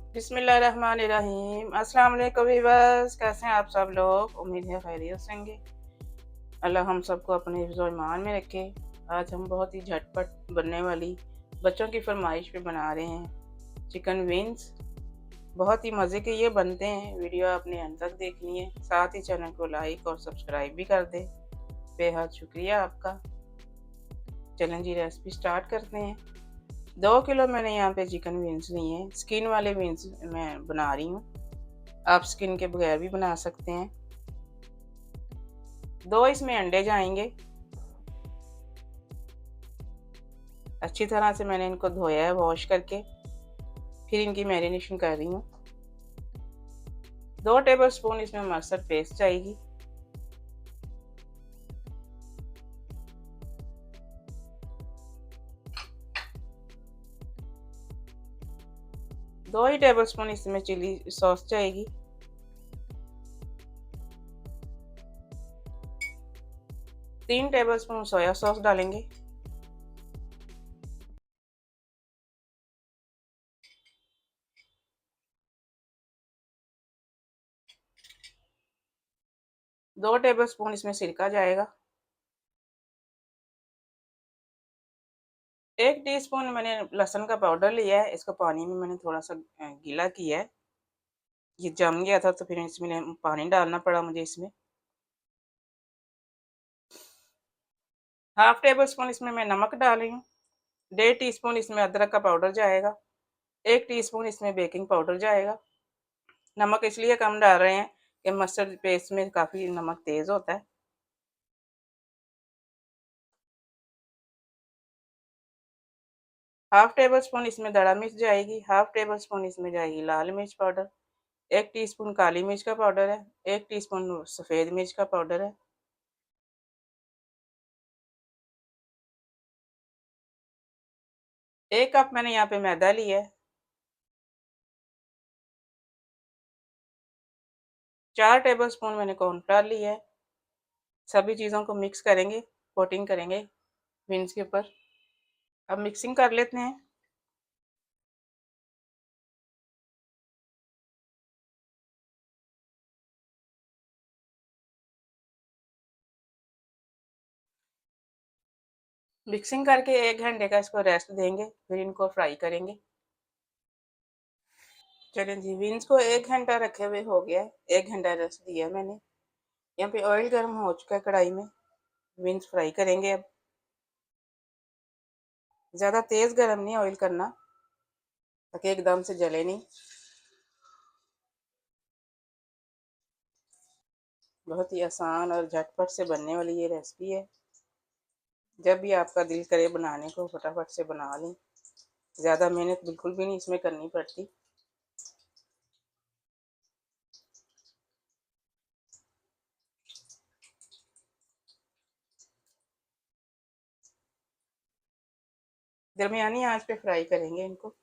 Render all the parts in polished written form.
बिस्मिल्लाहिर्रहमानिर्रहीम। अस्सलाम वालेकुम वीवर्स, कैसे हैं आप सब लोग? उम्मीद है खैरियत से होंगे। अल्लाह हम सबको अपने हिफ्ज़ व ईमान में रखे। आज हम बहुत ही झटपट बनने वाली बच्चों की फरमाइश पे बना रहे हैं चिकन विंग्स। बहुत ही मज़े के ये बनते हैं। वीडियो आपने अंत तक देखनी है, साथ ही चैनल को लाइक और सब्सक्राइब भी कर दें। बेहद शुक्रिया आपका। चलें जी, रेसिपी स्टार्ट करते हैं। 2 किलो मैंने यहाँ पे चिकन विंग्स लिए हैं। स्किन वाले विंग्स मैं बना रही हूँ, आप स्किन के बगैर भी बना सकते हैं। 2 इसमें अंडे जाएंगे। अच्छी तरह से मैंने इनको धोया है वॉश करके, फिर इनकी मैरिनेशन कर रही हूँ। 2 टेबलस्पून इसमें मस्टर्ड पेस्ट जाएगी। दो ही टेबलस्पून इसमें चिली सॉस जाएगी। 3 टेबलस्पून सोया सॉस डालेंगे। 2 टेबलस्पून इसमें सिरका जाएगा। 1 टीस्पून मैंने लहसुन का पाउडर लिया है, इसको पानी में मैंने थोड़ा सा गीला किया है। ये जम गया था तो फिर इसमें पानी डालना पड़ा मुझे। इसमें हाफ टेबल स्पून इसमें मैं नमक डाल रही हूँ। 1.5 टीस्पून इसमें अदरक का पाउडर जाएगा। 1 टीस्पून इसमें बेकिंग पाउडर जाएगा। नमक इसलिए कम डाल रहे हैं कि मस्टर्ड पेस्ट में काफ़ी नमक तेज़ होता है। हाफ टेबल स्पून इसमें दड़ा मिर्च जाएगी। हाफ टेबल स्पून इसमें जाएगी लाल मिर्च पाउडर। 1 टीस्पून काली मिर्च का पाउडर है। 1 टीस्पून सफ़ेद मिर्च का पाउडर है। 1 कप मैंने यहाँ पे मैदा लिया है। 4 टेबल स्पून मैंने कॉर्नफ्लावर लिया है। सभी चीज़ों को मिक्स करेंगे, कोटिंग करेंगे बीन्स के ऊपर। अब मिक्सिंग कर लेते हैं। मिक्सिंग करके 1 घंटे का इसको रेस्ट देंगे, फिर इनको फ्राई करेंगे। चलें जी, बीन्स को 1 घंटा रखे हुए हो गया है। 1 घंटा रेस्ट दिया है मैंने। यहाँ पे ऑयल गर्म हो चुका है कढ़ाई में। बीन्स फ्राई करेंगे अब। ज़्यादा तेज़ गर्म नहीं ऑयल करना, ताकि एकदम से जले नहीं। बहुत ही आसान और झटपट से बनने वाली ये रेसिपी है। जब भी आपका दिल करे बनाने को, फटाफट से बना लें। ज़्यादा मेहनत बिल्कुल भी नहीं इसमें करनी पड़ती। दरमियानी आंच पे फ्राई करेंगे इनको।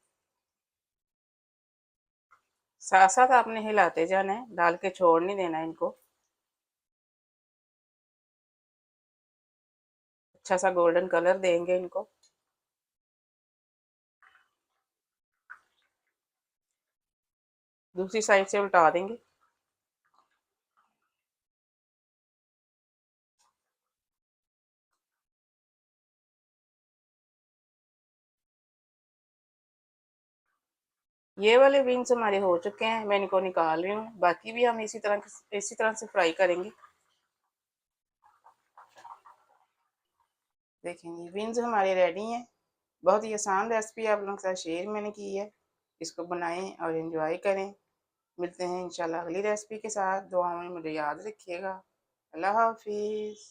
साथ साथ आपने हिलाते जाना है, डाल के छोड़ नहीं देना इनको। अच्छा सा गोल्डन कलर देंगे इनको। दूसरी साइड से उल्टा देंगे। ये वाले बीन्स हमारे हो चुके हैं, मैं इनको निकाल रही हूँ। बाकी भी हम इसी तरह से फ्राई करेंगे। देखेंगे बीन्स हमारे रेडी हैं। बहुत ही आसान रेसिपी आप लोगों के साथ शेयर मैंने की है। इसको बनाएं और एंजॉय करें। मिलते हैं इंशाल्लाह अगली रेसिपी के साथ। दुआ में मुझे याद रखिएगा। अल्लाह हाफिज़।